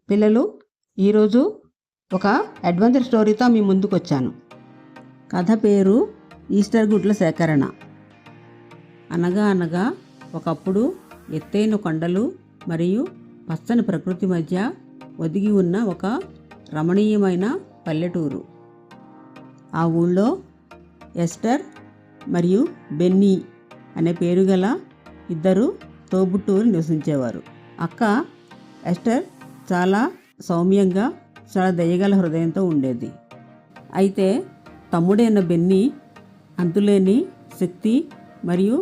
పిల్లలు, ఈరోజు ఒక అడ్వెంచర్ స్టోరీతో మీ ముందుకు వచ్చాను. కథ పేరు ఈస్టర్ గుడ్ల సేకరణ. అనగా అనగా ఒకప్పుడు ఎత్తైన కొండలు మరియు పచ్చని ప్రకృతి మధ్య ఒదిగి ఉన్న ఒక రమణీయమైన పల్లెటూరు. ఆ ఊళ్ళో ఎస్టర్ మరియు బెన్నీ అనే పేరు గల ఇద్దరు తోబుట్టువులు నివసించేవారు. అక్క ఎస్టర్ చాలా సౌమ్యంగా, చాలా దయగల హృదయంతో ఉండేది. అయితే తమ్ముడైన బెన్నీ అంతులేని శక్తి మరియు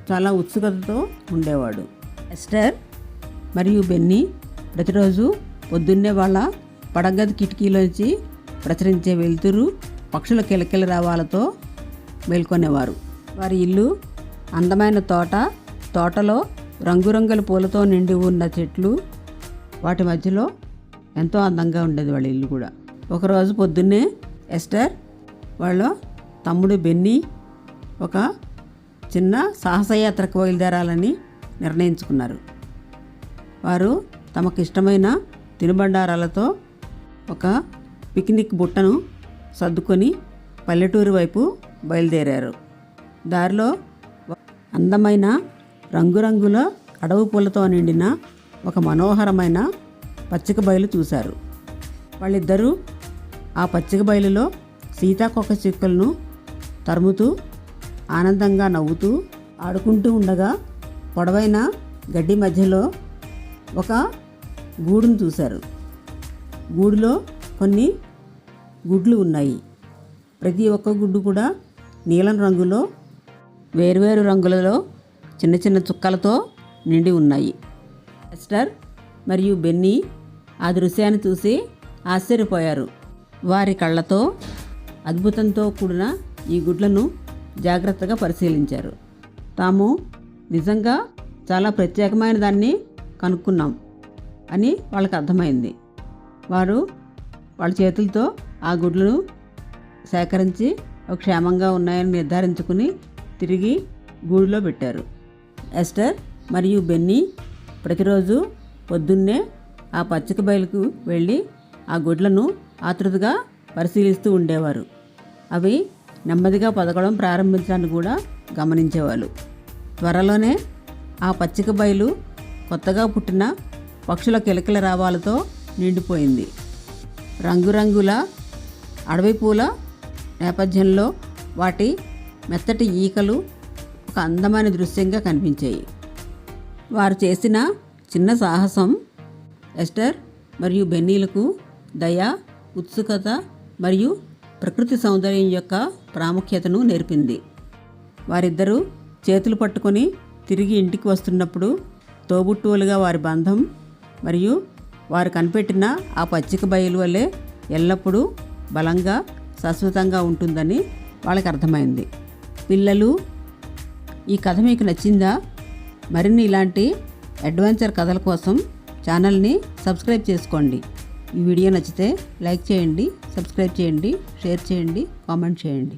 చాలా ఉత్సుకతతో ఉండేవాడు. ఎస్టర్ మరియు బెన్నీ ప్రతిరోజు పొద్దున్నే వాళ్ళ పడగది కిటికీలోంచి ప్రసరించే వెలుతురు, పక్షుల కిలకిల రావాలతో మేల్కొనేవారు. వారి ఇల్లు అందమైన తోటలో రంగురంగుల పూలతో నిండి ఉన్న చెట్లు, వాటి మధ్యలో ఎంతో అందంగా ఉండేది వాళ్ళ ఇల్లు కూడా. ఒకరోజు పొద్దున్నే ఎస్టర్ వాళ్ళ తమ్ముడు బెన్నీ ఒక చిన్న సాహసయాత్రకు బయలుదేరాలని నిర్ణయించుకున్నారు. వారు తమకు ఇష్టమైన తినుబండారాలతో ఒక పిక్నిక్ బుట్టను సర్దుకొని పల్లెటూరు వైపు బయలుదేరారు. దారిలో అందమైన రంగురంగుల అడవి పూలతో నిండిన ఒక మనోహరమైన పచ్చిక బయలు చూశారు. వాళ్ళిద్దరూ ఆ పచ్చిక బయలులో సీతాకోక చిక్కులను తరుముతూ ఆనందంగా నవ్వుతూ ఆడుకుంటూ ఉండగా పొడవైన గడ్డి మధ్యలో ఒక గూడును చూశారు. గూడులో కొన్ని గుడ్లు ఉన్నాయి. ప్రతి ఒక్క గుడ్డు కూడా నీలం రంగులో, వేర్వేరు రంగులలో చిన్న చిన్న చుక్కలతో నిండి ఉన్నాయి. ఎస్టర్ మరియు బెన్నీ ఆ దృశ్యాన్ని చూసి ఆశ్చర్యపోయారు. వారి కళ్ళతో అద్భుతంతో కూడిన ఈ గుడ్లను జాగ్రత్తగా పరిశీలించారు. తాము నిజంగా చాలా ప్రత్యేకమైన దాన్ని కనుక్కున్నాం అని వాళ్ళకి అర్థమైంది. వారు వాళ్ళ చేతులతో ఆ గుడ్లను సేకరించి అవి క్షేమంగా ఉన్నాయని నిర్ధారించుకుని తిరిగి గూడులో పెట్టారు. ఎస్టర్ మరియు బెన్నీ ప్రతిరోజు పొద్దున్నే ఆ పచ్చిక బయలుకు వెళ్ళి ఆ గుడ్లను ఆతృతగా పరిశీలిస్తూ ఉండేవారు. అవి నెమ్మదిగా పొదగడం ప్రారంభించడాన్ని కూడా గమనించేవాళ్ళు. త్వరలోనే ఆ పచ్చిక బయలు కొత్తగా పుట్టిన పక్షుల కిలకిల రావాలతో నిండిపోయింది. రంగురంగుల అడవి పూల నేపథ్యంలో వాటి మెత్తటి ఈకలు ఒక అందమైన దృశ్యంగా కనిపించాయి. వారు చేసిన చిన్న సాహసం ఎస్టర్ మరియు బెన్నీలకు దయ, ఉత్సుకత మరియు ప్రకృతి సౌందర్యం యొక్క ప్రాముఖ్యతను నేర్పింది. వారిద్దరూ చేతులు పట్టుకొని తిరిగి ఇంటికి వస్తున్నప్పుడు తోబుట్టువులుగా వారి బంధం మరియు వారు కనిపెట్టిన ఆ పచ్చిక బయలు వల్లే ఎల్లప్పుడూ బలంగా, శాశ్వతంగా ఉంటుందని వాళ్ళకి అర్థమైంది. పిల్లలు, ఈ కథ మీకు నచ్చిందా? మరిన్ని ఇలాంటి అడ్వెంచర్ కథల కోసం ఛానల్ని సబ్స్క్రైబ్ చేసుకోండి. ఈ వీడియో నచ్చితే లైక్ చేయండి, సబ్స్క్రైబ్ చేయండి, షేర్ చేయండి, కామెంట్ చేయండి.